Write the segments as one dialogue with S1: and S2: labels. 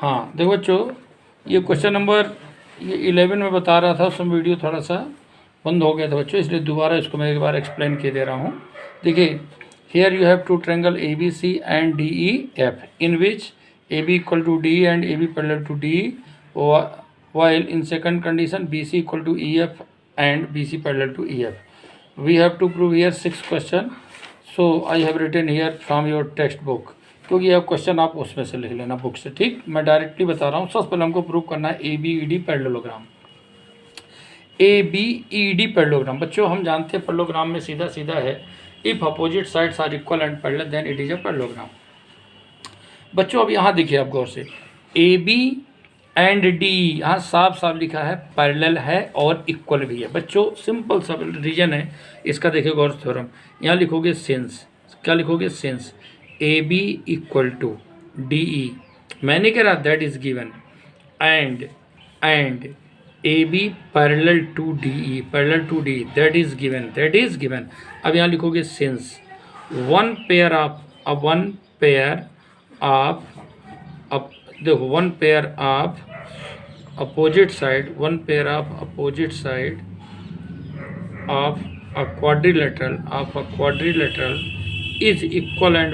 S1: हाँ देखो बच्चों, ये क्वेश्चन नंबर ये 11 में बता रहा था, उसमें वीडियो थोड़ा सा बंद हो गया था बच्चों, इसलिए दोबारा इसको मैं एक बार एक्सप्लेन किए दे रहा हूँ। देखिए, here you have two triangle A B C and D E F in which A B equal to D and A B parallel to D, while in second condition BC equal to EF and BC parallel to EF. We have to prove here 6 question. So I have written here from your textbook, क्योंकि यह question आप उसमें से लिख लेना book से, ठीक। मैं डायरेक्टली बता रहा हूँ। सबसे पहले हमको प्रूव करना है ABED पैरेललोग्राम। ABED पैरेललोग्राम बच्चों हम जानते हैं पैरेललोग्राम में सीधा सीधा है, if opposite sides are equal and parallel then it is a parallelogram. बच्चों अब यहाँ देखिए आप गौर से, AB एंड डी यहाँ साफ साफ लिखा है पैरेलल है और इक्वल भी है। बच्चों सिंपल सा रीजन है इसका, देखिए गौर थ्योरम। यहाँ लिखोगे सिंस, क्या लिखोगे, since A B equal to D E, मैंने कह रहा that is given, and A B parallel to D E, parallel to D that is given, that is given. अब यहाँ लिखोगे सिंस वन पेयर ऑफ देखो one pair of opposite side of a quadrilateral is equal and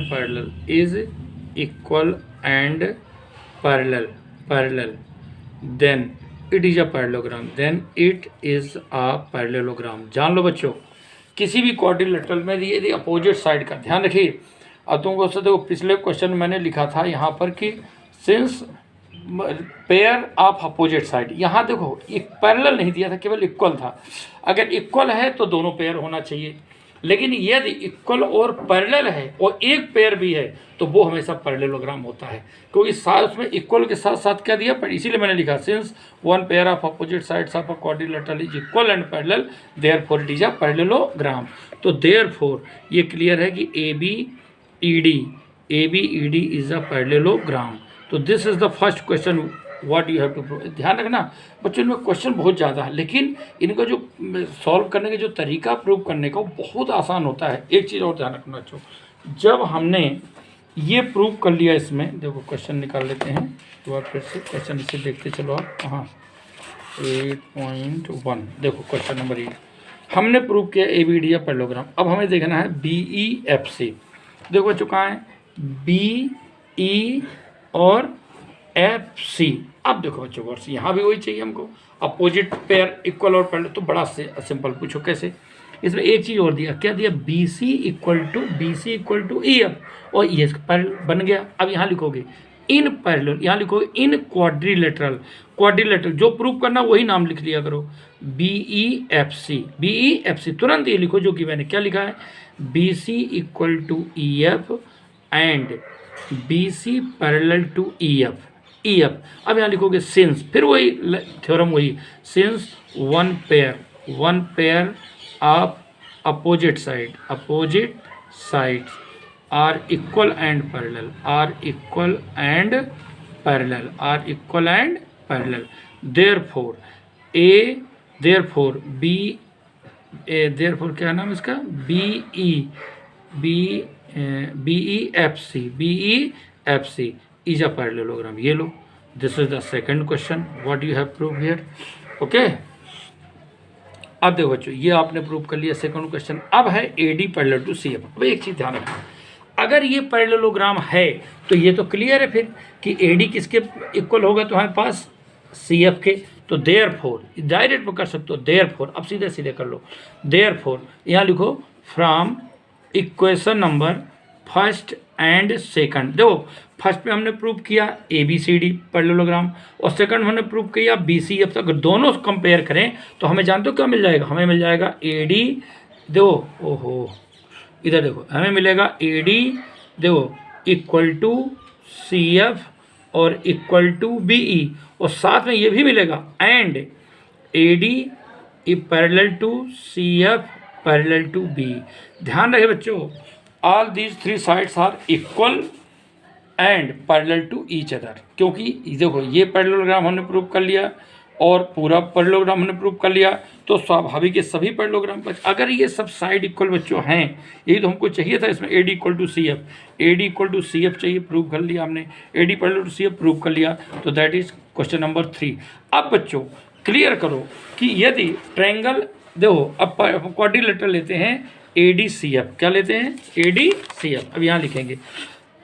S1: parallel then it is a parallelogram. जान लो बच्चों, किसी भी quadrilateral में यदि अपोजिट साइड का ध्यान रखिए। अब तुमको उससे देखो, पिछले क्वेश्चन में मैंने लिखा था यहाँ पर कि since pair of opposite side, यहाँ देखो एक पैरेलल नहीं दिया था, केवल इक्वल था। अगर इक्वल है तो दोनों पेयर होना चाहिए, लेकिन यदि इक्वल और पैरेलल है और एक पेयर भी है तो वो हमेशा पैरेललोग्राम होता है, क्योंकि साथ उसमें इक्वल के साथ साथ क्या दिया, पर इसीलिए मैंने लिखा since one pair of opposite sides of a quadrilateral is equal and parallel therefore it is a parallelogram. तो देयरफॉर ये क्लियर है कि ABED इज अ पैरेललोग्राम। तो this is the first question what you have to prove. ध्यान रखना बच्चों, इनमें question बहुत ज़्यादा है, लेकिन इनका जो सॉल्व करने का जो तरीका प्रूव करने का वो बहुत आसान होता है। एक चीज़ और ध्यान रखना बच्चों, जब हमने ये प्रूव कर लिया, इसमें देखो क्वेश्चन निकाल लेते हैं, तो आप फिर से क्वेश्चन इसे देखते चलो आप। हाँ 8.1 देखो क्वेश्चन नंबर 8 हमने प्रूव किया ABED पैरेललोग्राम। अब हमें देखना है BEFC। देखो बच्चों कहाँ है, BE और FC। अब देखो बच्चों वर्ष यहाँ भी वही चाहिए हमको, अपोजिट पेयर इक्वल और पैरेलल। तो बड़ा से सिंपल, पूछो कैसे। इसमें एक चीज़ और दिया, क्या दिया, BC इक्वल टू EF और EF पैरेलल बन गया। अब यहाँ लिखोगे इन पैरेलल, यहाँ लिखोगे इन क्वाड्रिलेटरल जो प्रूव करना वही नाम लिख लिया करो, BEFC तुरंत ये लिखो जो कि मैंने क्या लिखा है, BC equal to EF and BC parallel to EF। अब यहाँ लिखोगे सिंस, फिर वही थ्योरम वही, since one pair of opposite side are equal and parallel therefore क्या नाम इसका, BEFC is a parallelogram। ये लो, this is the second question what you have prove here. Okay, अब देखो बच्चों ये आपने प्रूव कर लिया सेकंड क्वेश्चन। अब है AD पैरेलल टू CF। अब एक चीज़ ध्यान रखना, अगर ये पैरेललोग्राम है तो ये तो क्लियर है फिर कि AD किसके इक्वल होगा, तो हमारे पास CF के। तो देयरफॉर डायरेक्ट में कर सकते हो, देयरफॉर अब सीधे सीधे कर लो, देयरफॉर यहाँ लिखो from equation number first and second. देखो फर्स्ट में हमने प्रूव किया ABCD पैरेललोग्राम और सेकंड में हमने प्रूव किया BCF। अगर दोनों कंपेयर करें तो हमें जानते हो क्या मिल जाएगा, हमें मिल जाएगा AD, देखो ओहो इधर देखो, हमें मिलेगा AD देखो इक्वल टू CF और इक्वल टू BE, और साथ में ये भी मिलेगा and AD parallel to CF parallel to BE। ध्यान रहे बच्चों, all these three sides are equal and parallel to each other, क्योंकि देखो ये पैरेललोग्राम हमने प्रूव कर लिया और पूरा पैरेललोग्राम हमने प्रूव कर लिया, तो स्वाभाविक है सभी पैरेललोग्राम पर अगर ये सब साइड इक्वल बच्चों हैं, यही तो हमको चाहिए था इसमें, AD equal to CF, AD equal to CF चाहिए, प्रूव कर लिया हमने, AD parallel to CF prove कर लिया, तो दैट इज क्वेश्चन नंबर 3। अब बच्चों क्लियर करो कि यदि ट्रायंगल, देखो अब क्वाड्रिलेटरल लेते हैं ADCF, क्या लेते हैं ADCF, अब यहाँ लिखेंगे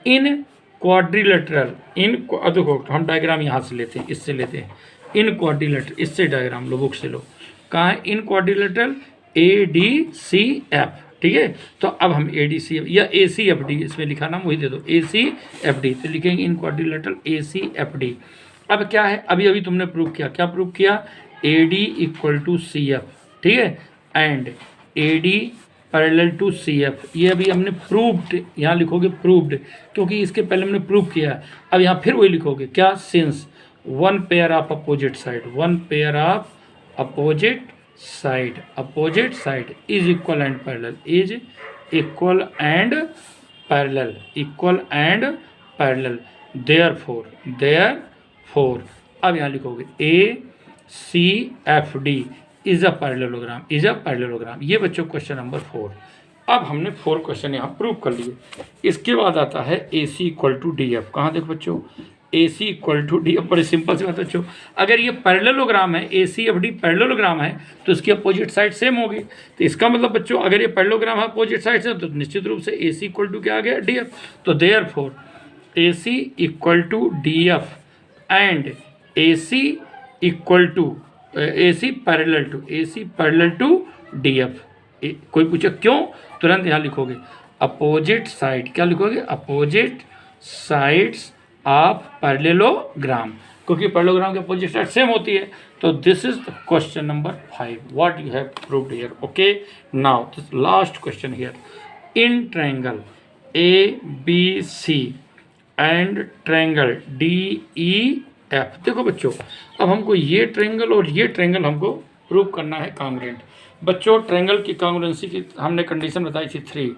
S1: इन क्वाड्रिलेटरल, अब देखो हम डायग्राम यहाँ से लेते हैं, इससे लेते हैं इन क्वाड्रिलेटरल, इससे डायग्राम लो, बुक से लो, कहाँ है इन क्वाड्रिलेटरल ADCF, ठीक है। तो अब हम ADCF या ACFD इसमें लिखा नाम वही दे दो, ACFD, तो लिखेंगे इन क्वाड्रिलेटरल ACFD। अब क्या है, अभी अभी तुमने प्रूव किया, क्या प्रूव किया, AD इक्वल टू CF, ठीक है, and AD parallel to CF, ये अभी हमने प्रूव्ड, यहाँ लिखोगे प्रूव्ड क्योंकि इसके पहले हमने प्रूव किया। अब यहाँ फिर वही लिखोगे क्या, since one pair of opposite side, one pair of opposite side is equal and parallel, is equal and parallel, therefore अब यहाँ लिखोगे ACFD इज अ पैरेललोग्राम, ये बच्चों क्वेश्चन नंबर 4। अब हमने 4 क्वेश्चन यहाँ प्रूव कर लिए। इसके बाद आता है AC इक्वल टू DF, कहाँ देखो बच्चों AC इक्वल टू DF, बड़ी सिंपल सी बात बच्चों, अगर ये पैरेललोग्राम है, ACFD पैरेललोग्राम है तो इसकी अपोजिट साइड सेम होगी, तो इसका मतलब बच्चों अगर ये पैरेललोग्राम है अपोजिट साइड से, तो निश्चित रूप से AC इक्वल टू क्या आ गया, DF, तो therefore AC equal to DF and AC equal to AC parallel to DF। कोई पूछे क्यों, तुरंत यहाँ लिखोगे अपोजिट साइड, क्या लिखोगे, अपोजिट साइड्स ऑफ पैरेललोग्राम, क्योंकि पैरेललोग्राम की अपोजिट साइड सेम होती है। तो this is the question number 5 what you have proved here. Okay, now this last question here, in triangle ABC and triangle DEF। देखो बच्चों अब हमको ये ट्रायंगल और ये ट्रायंगल हमको प्रूव करना है कांग्रेंट। बच्चों ट्रायंगल की कांग्रेंसी की हमने कंडीशन बताई थी 3,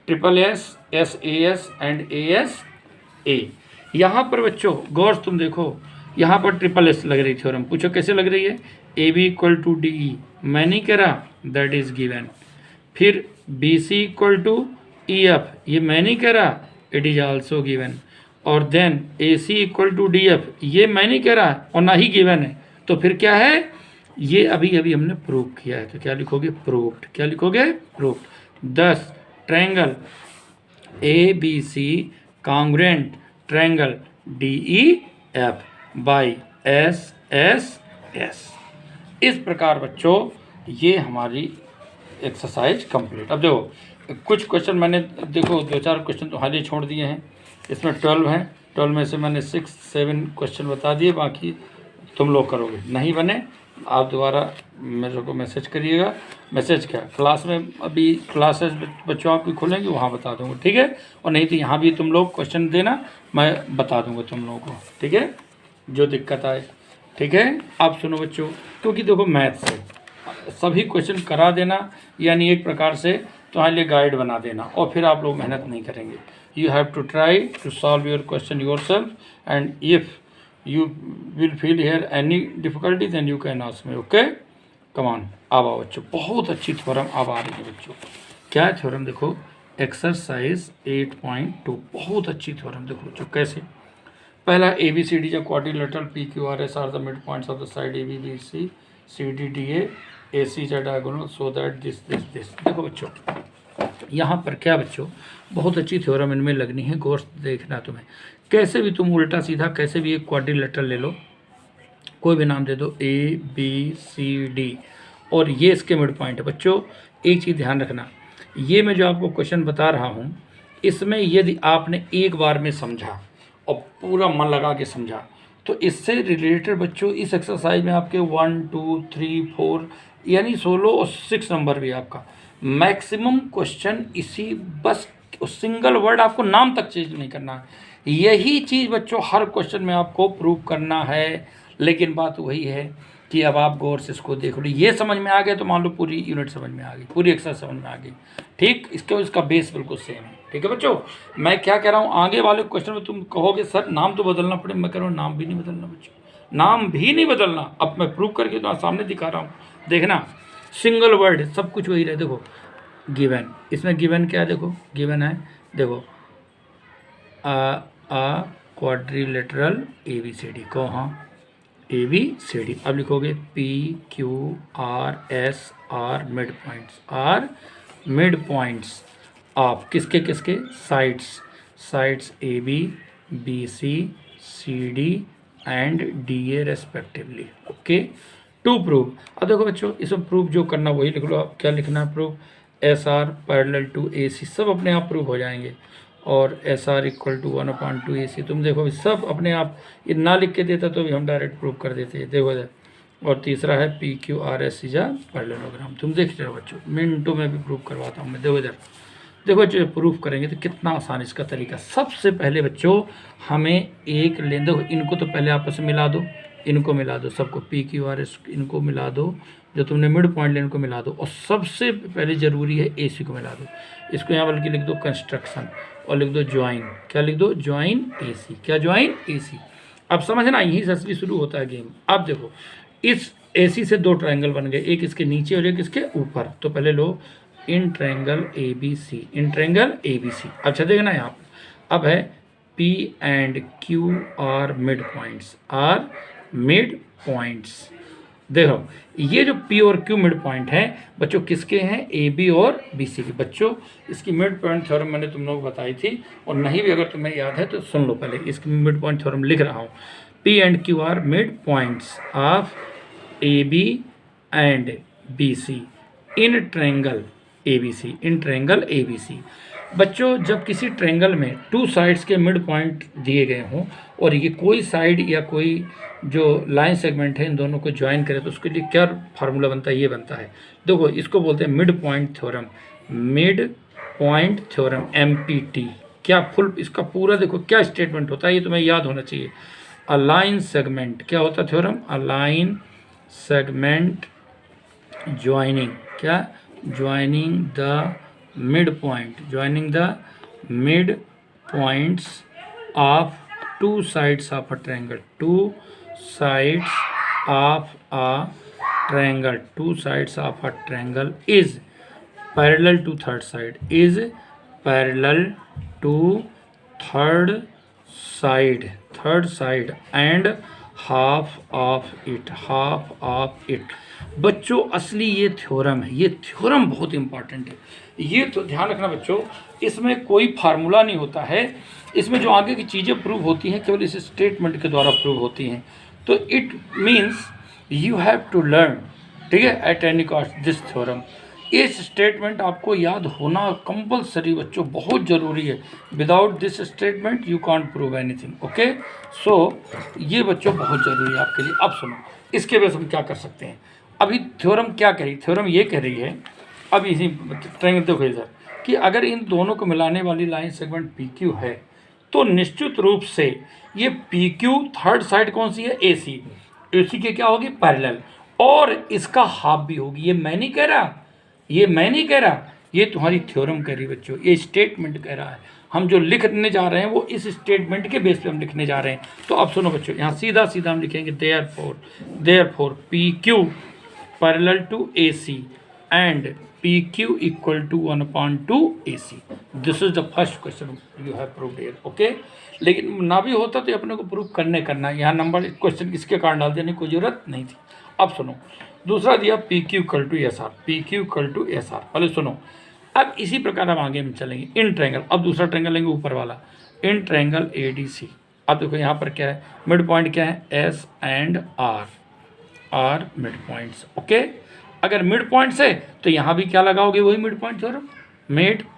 S1: SSS, SAS एंड ASA। यहाँ पर बच्चों गौर तुम देखो, यहाँ पर SSS लग रही थ्योरम, पूछो कैसे लग रही है, AB इक्वल टू DE, मैं नहीं कह रहा, दैट इज गिवन। फिर BC इक्वल टू EF, ये मैं नहीं कह रहा, इट इज आल्सो गिवन। और then AC equal to DF, ये मैं नहीं कह रहा और ना ही गिवन है, तो फिर क्या है, ये अभी अभी हमने प्रूव किया है, तो क्या लिखोगे, प्रूव्ड, क्या लिखोगे, proved. 10 triangle ABC congruent triangle DEF by SSS। इस प्रकार बच्चों ये हमारी एक्सरसाइज कंप्लीट। अब देखो कुछ क्वेश्चन मैंने देखो 2-4 क्वेश्चन तो हाल ही छोड़ दिए हैं, इसमें 12 हैं, 12 में से मैंने 6-7 क्वेश्चन बता दिए, बाकी तुम लोग करोगे, नहीं बने आप दोबारा मेरे को मैसेज करिएगा। मैसेज क्या, क्लास में अभी क्लासेस बच्चों आपकी खुलेंगी वहाँ बता दूँगा, ठीक है, और नहीं तो यहाँ भी तुम लोग क्वेश्चन देना, मैं बता दूँगा तुम लोगों को, ठीक है, जो दिक्कत आए, ठीक है। आप सुनो बच्चों, क्योंकि देखो मैथ से सभी क्वेश्चन करा देना, यानी एक प्रकार से तुम्हारे लिए गाइड बना देना, और फिर आप लोग मेहनत नहीं करेंगे। You have to try to solve your question yourself, and if you will feel here any difficulty then you can ask me, okay? Come on, अब आओ बच्चों, बहुत अच्छी थ्योरम अब आ रही है बच्चों। क्या थ्योरम देखो, एक्सरसाइज 8.2, बहुत अच्छी थ्योरम देखो बच्चों कैसे। पहला ABCD जो quadrilateral PQRS are the mid points of the side ABBC CDDA AC जो डायगोनल सो दैट दिस। देखो बच्चों यहाँ पर क्या बच्चों बहुत अच्छी थ्योरम इनमें लगनी है, गौर से देखना तुम्हें। कैसे भी तुम उल्टा सीधा कैसे भी एक क्वाड्रिलेटरल ले लो, कोई भी नाम दे दो ABCD, और ये इसके मिड पॉइंट है। बच्चों एक चीज़ ध्यान रखना, ये मैं जो आपको क्वेश्चन बता रहा हूँ, इसमें यदि आपने एक बार में समझा और पूरा मन लगा के समझा, तो इससे रिलेटेड बच्चों इस एक्सरसाइज में आपके 1, 2, 3, 4 यानी 16 और 6 नंबर भी आपका मैक्सिमम क्वेश्चन इसी बस सिंगल वर्ड, आपको नाम तक चेंज नहीं करना है। यही चीज़ बच्चों हर क्वेश्चन में आपको प्रूव करना है, लेकिन बात वही है कि अब आप गौर से इसको देख लो, ये समझ में आ गया तो मान लो पूरी यूनिट समझ में आ गई, पूरी एक्सरसाइज समझ में आ गई, ठीक। इसका बेस बिल्कुल सेम है। ठीक है बच्चों, मैं क्या कह रहा हूँ, आगे वाले क्वेश्चन में तुम कहोगे सर नाम तो बदलना पड़े, मैं कह रहा हूँ नाम भी नहीं बदलना बच्चों, नाम भी नहीं बदलना। अब मैं प्रूव करके तो सामने दिखा रहा हूँ, देखना सिंगल वर्ड सब कुछ वही रहे। देखो गिवन, इसमें गिवन क्या है, देखो गिवन है, देखो क्वाड्रिलेटरल ABCD को, हाँ ABCD। अब लिखोगे PQRSR mid points, are mid points of किसके किसके sides AB BC CD and DA respectively. Okay, to prove. अब देखो बच्चों इसमें प्रूफ जो करना वही लिख लो आप, क्या लिखना है proof, SR parallel to AC, सब अपने आप प्रूफ हो जाएंगे, और SR इक्वल टू 1/2 AC। तुम देखो सब अपने आप, ये ना लिख के देता तो भी हम डायरेक्ट प्रूफ कर देते हैं, देखो इधर। और तीसरा है PQRS इज अ पैरेललोग्राम। तुम देख रहे हो बच्चों, मिनटों में भी प्रूफ करवाता हूँ मैं, देखो इधर। देखो जो प्रूफ करेंगे तो कितना आसान इसका तरीका। सबसे पहले बच्चों हमें एक लेन दो, इनको तो पहले आपस में मिला दो, इनको मिला दो, सबको PQRS इनको मिला दो, जो तुमने मिड पॉइंट लेन को मिला दो, और सबसे पहले ज़रूरी है AC को मिला दो। इसको यहाँ बल्कि लिख दो कंस्ट्रक्शन, और लिख दो ज्वाइन, क्या लिख दो, ज्वाइन AC, क्या ज्वाइन AC। अब समझना यहीं से असली शुरू होता है गेम। अब देखो इस AC से दो ट्रायंगल बन गए, एक इसके नीचे और एक इसके ऊपर, तो पहले लो in triangle ABC, in triangle ABC। अच्छा देखना यहाँ पर, अब है P and Q are mid points, are mid points. देखो ये जो P और Q मिड पॉइंट है बच्चों किसके हैं, AB और BC के। बच्चों इसकी मिड पॉइंट थ्योरम मैंने तुम लोगों को बताई थी, और नहीं भी अगर तुम्हें याद है तो सुन लो पहले, इसकी मिड पॉइंट थ्योरम लिख रहा हूँ। P and Q are mid points of AB and BC in triangle ABC, in triangle ABC। बच्चों जब किसी ट्रायंगल में टू साइड्स के मिड पॉइंट दिए गए हों, और ये कोई साइड या कोई जो लाइन सेगमेंट है इन दोनों को ज्वाइन करे, तो उसके लिए क्या फार्मूला बनता है, ये बनता है, देखो इसको बोलते हैं mid point theorem, mid point theorem MPT। क्या फुल इसका पूरा देखो क्या स्टेटमेंट होता है, ये तुम्हें याद होना चाहिए। अलाइन सेगमेंट क्या होता है थ्योरम, अलाइन सेगमेंट ज्वाइनिंग, क्या joining the mid point, joining the mid points of two sides of a triangle, two sides of a triangle, two sides of a triangle is parallel to third side, is parallel to third side and half of it. बच्चों असली ये theorem है, ये theorem बहुत important है, ये तो ध्यान रखना बच्चों। इसमें कोई फार्मूला नहीं होता है, इसमें जो आगे की चीज़ें प्रूव होती हैं केवल इस स्टेटमेंट के द्वारा प्रूव होती हैं। तो it means you have to learn, ठीक है, at any cost this theorem. इस स्टेटमेंट आपको याद होना कंपलसरी बच्चों, बहुत ज़रूरी है। Without this statement you can't prove anything. Okay, so ये बच्चों बहुत ज़रूरी है आपके लिए। अब सुनो इसके बेस हम क्या कर सकते हैं। अभी थ्योरम क्या कह रही, थ्योरम ये कह रही है, अब इसी ट्रायंगल देखो इधर, कि अगर इन दोनों को मिलाने वाली लाइन सेगमेंट PQ है, तो निश्चित रूप से ये PQ थर्ड साइड कौन सी है, AC के क्या होगी, पैरेलल, और इसका हाफ भी होगी। ये मैं नहीं कह रहा, ये तुम्हारी थ्योरम कह रही बच्चों, ये स्टेटमेंट कह रहा है। हम जो लिखने जा रहे हैं वो इस स्टेटमेंट के बेस पे हम लिखने जा रहे हैं। तो अब सुनो बच्चों, यहाँ सीधा सीधा हम लिखेंगे therefore PQ parallel to AC and PQ equal to 1/2 AC। This is the first question you have proved here. Okay, लेकिन ना भी होता तो अपने को प्रूव करना है। यहाँ नंबर क्वेश्चन किसके कारण डाल देने की कोई जरूरत नहीं थी। अब सुनो दूसरा दिया PQ equal to SR, पहले सुनो। अब इसी प्रकार हम आगे में चलेंगे इन ट्रायंगल। अब दूसरा ट्रायंगल लेंगे ऊपर वाला, इन ट्रायंगल ADC। अब देखो यहाँ पर क्या है, मिड पॉइंट क्या है, S and R mid points. Okay, अगर मिड पॉइंट्स है तो यहाँ भी क्या लगाओगे, वही मिड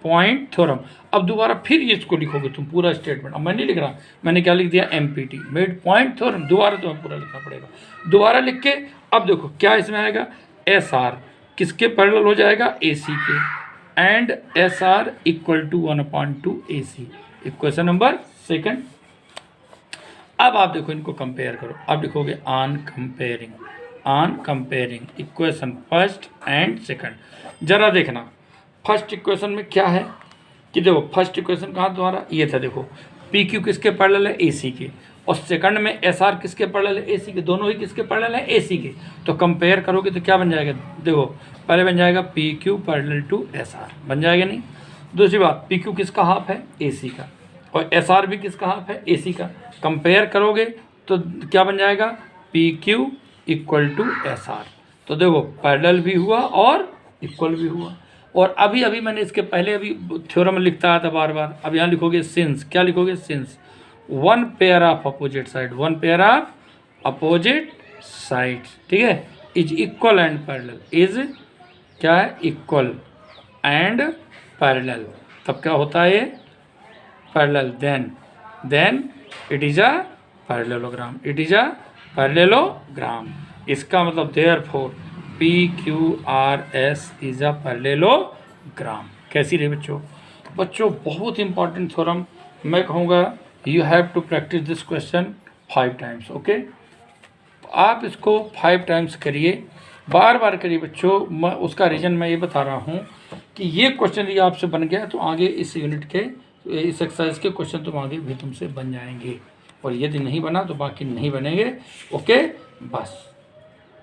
S1: पॉइंट थ्योरम। अब दोबारा फिर ये इसको लिखोगे तुम पूरा स्टेटमेंट। अब मैं नहीं लिख रहा, मैंने क्या लिख दिया, MPT मिड पॉइंट थ्योरम। दोबारा तुम्हें पूरा लिखना पड़ेगा, दोबारा लिख के अब देखो क्या इसमें आएगा, SR किसके पैरेलल हो जाएगा, AC के, and SR equal to 1/2 AC। Equation number second. अब आप देखो इनको कंपेयर करो। अब लिखोगे on comparing equation first and second. जरा देखना फर्स्ट इक्वेशन में क्या है, कि देखो फर्स्ट इक्वेशन कहाँ तुम्हारा ये था, देखो पी क्यू किसके पैरेलल है, ए सी के, और सेकंड में एस आर किसके पैरेलल है, ए सी के, दोनों ही किसके पैरेलल है, ए सी के। तो कंपेयर करोगे तो क्या बन जाएगा, देखो पहले बन जाएगा P Q parallel to S R, बन जाएगा नहीं। दूसरी बात, पी क्यू किसका हाफ है, ए सी का, और एस आर भी किसका हाफ है, ए सी का। कंपेयर करोगे तो क्या बन जाएगा, P Q equal to S R. तो देखो पैरेलल भी हुआ और इक्वल भी हुआ। और अभी अभी मैंने इसके पहले अभी थ्योरम लिखता आया था बार बार, अब यहाँ लिखोगे सिंस, क्या लिखोगे, since one pair of opposite side, one pair of opposite side, ठीक है, is equal and parallel, is क्या है, इक्वल एंड पैरेलल, तब क्या होता है ये, parallel, then it is a parallelogram, it is a parallelogram. इसका मतलब therefore P Q R S is a parallelogram. कैसी रही बच्चों, बच्चों बहुत इंपॉर्टेंट थ्योरम, मैं कहूँगा you have to practise this question 5 times, okay. आप इसको 5 टाइम्स करिए, बार बार करिए बच्चों। मैं उसका रीज़न मैं ये बता रहा हूँ कि ये क्वेश्चन यदि आपसे बन गया तो आगे इस यूनिट के, इस एक्सरसाइज के क्वेश्चन तुम आगे भी तुमसे बन जाएंगे, और यदि नहीं बना तो बाकी नहीं बनेंगे, ओके। बस